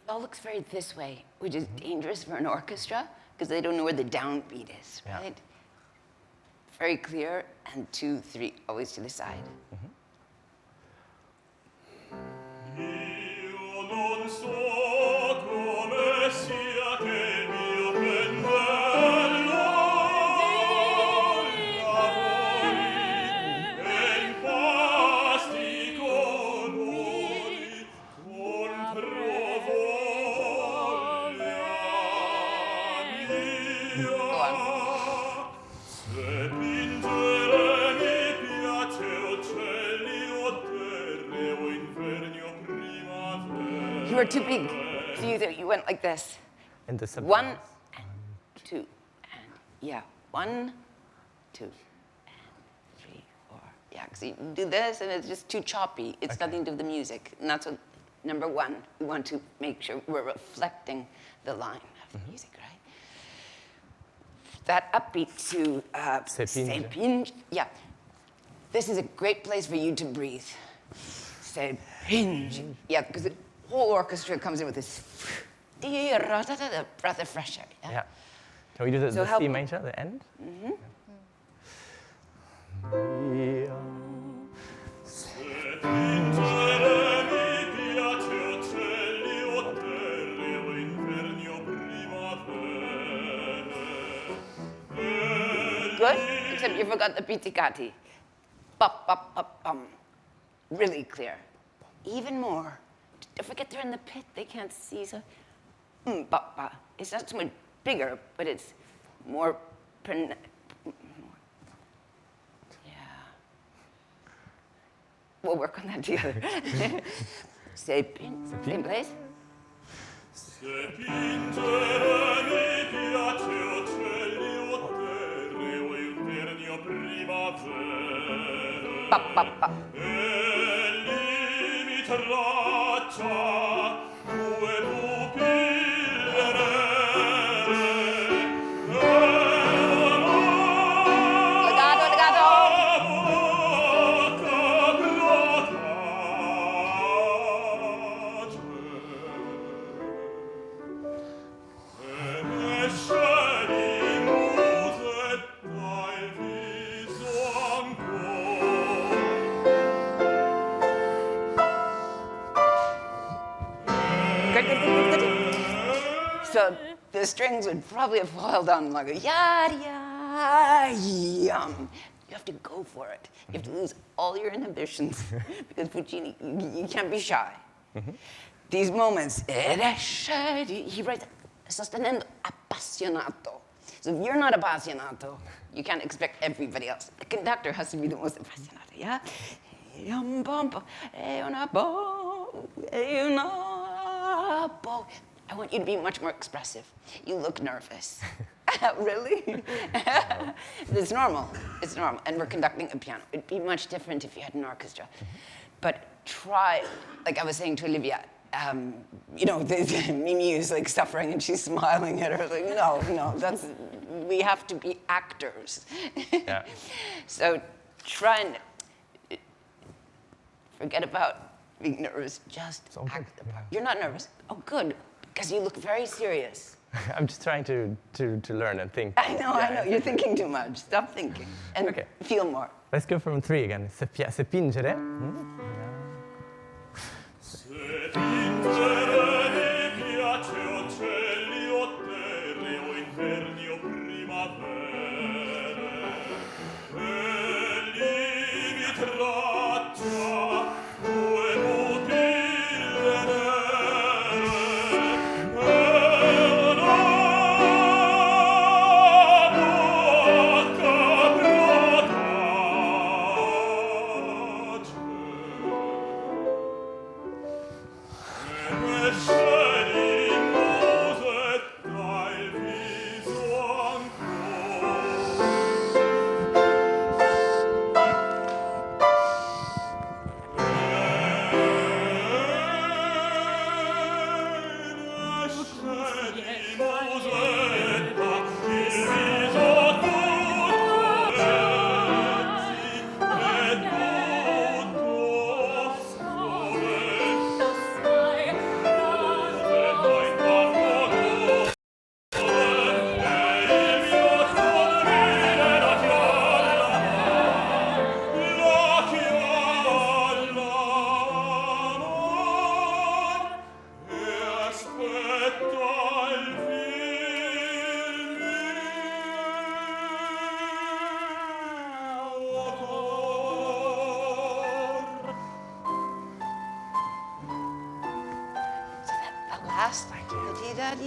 It all looks very this way, which is dangerous for an orchestra because they don't know where the downbeat is, right? Very clear, and 2, 3, always to the side. non so come sia che il mio pennello lavori e impasti i colori con provoglia mia. Se pingere mi piace uccelli o terre o inverni o primavera. You were too big. So you went like this. In the sub- 1 and 2 and yeah. 1, 2 and 3, 4. Yeah, because you do this and it's just too choppy. It's nothing to do with the music. And that's what, number 1, we want to make sure we're reflecting the line of the music, right? That upbeat to Sepinge. Yeah. This is a great place for you to breathe. Sepinge. Yeah, because the whole orchestra comes in with this breath of fresh air. Yeah. Yeah. Can we do the help- C major, the end? Pingere mi piace uccelli o terre o inverni o primavere. Good, except you forgot the pizzicati. Bop, bop, bop, bum. Really clear. Even more. Don't forget they're in the pit, they can't see, so. Bop, bop. It's not so much bigger, but it's more. Yeah. We'll work on that together. Same place. Se pingere mi piace uccelli o terre o inverni o primavere. Bop, bop, bop. E lì mi traccia due pupille nere. Legato, legato. So the strings would probably have fallen down like a yada yada yum. You have to go for it. You have to lose all your inhibitions because Puccini, you can't be shy. These moments, he writes sostenendo appassionato. So if you're not appassionato, you can't expect everybody else. The conductor has to be the most appassionato, yeah? I want you to be much more expressive. You look nervous. Really? It's normal. It's normal. And we're conducting a piano. It'd be much different if you had an orchestra. But try, like I was saying to Olivia, Mimi is like suffering and she's smiling at her. Like, no, we have to be actors. Yeah. So try and forget about being nervous. Just act the part. You're not nervous. Oh, good, because you look very serious. I'm just trying to learn and think. I know. You're thinking too much. Stop thinking and feel more. Let's go from 3 again. Se pingere. Se pingere mi piace uccelli o terre o inverni o primavere. E lì mi traccia due pupille nere. E una bocca protace. fast. Thank you. You have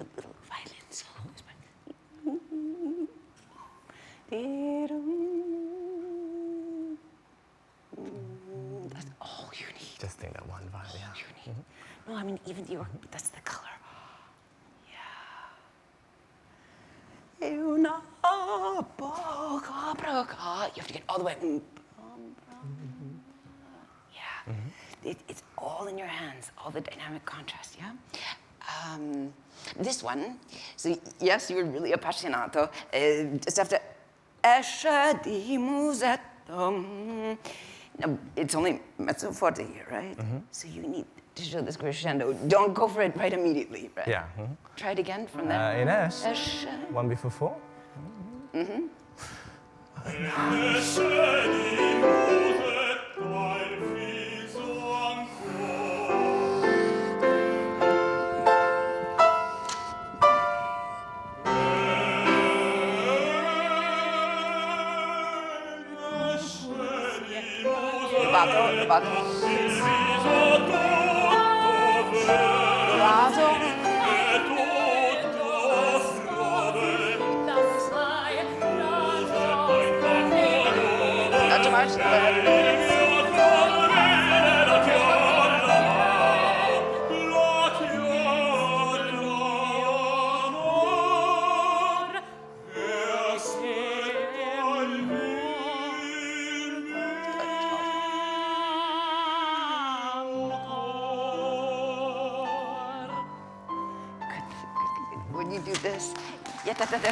a little violin solo. That's all you need. Just think that one vibe, yeah. All you need. No, I mean, even that's the color. Yeah. Una poca broca. You have to get all the way. Yeah. It's all in your hands, all the dynamic contrast, yeah? This one, so yes, you're really appassionato. Just have to esce di musetto. Now, it's only mezzo forte here, right? So you need to show this crescendo. Don't go for it right immediately, right? Yeah. Try it again from there. In Esh. Esce. One before four. Levato. Not too much. When you do this, bravi.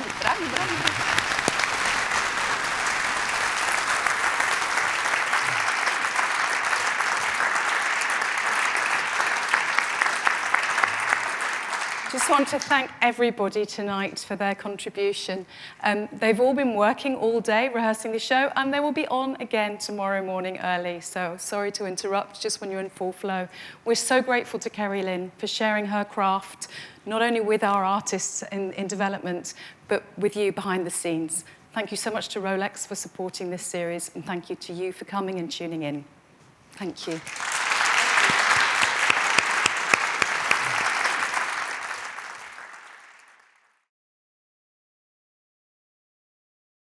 Just want to thank everybody tonight for their contribution. They've all been working all day rehearsing the show, and they will be on again tomorrow morning early. So sorry to interrupt just when you're in full flow. We're so grateful to Keri-Lynn for sharing her craft, not only with our artists in development, but with you behind the scenes. Thank you so much to Rolex for supporting this series, and thank you to you for coming and tuning in. Thank you.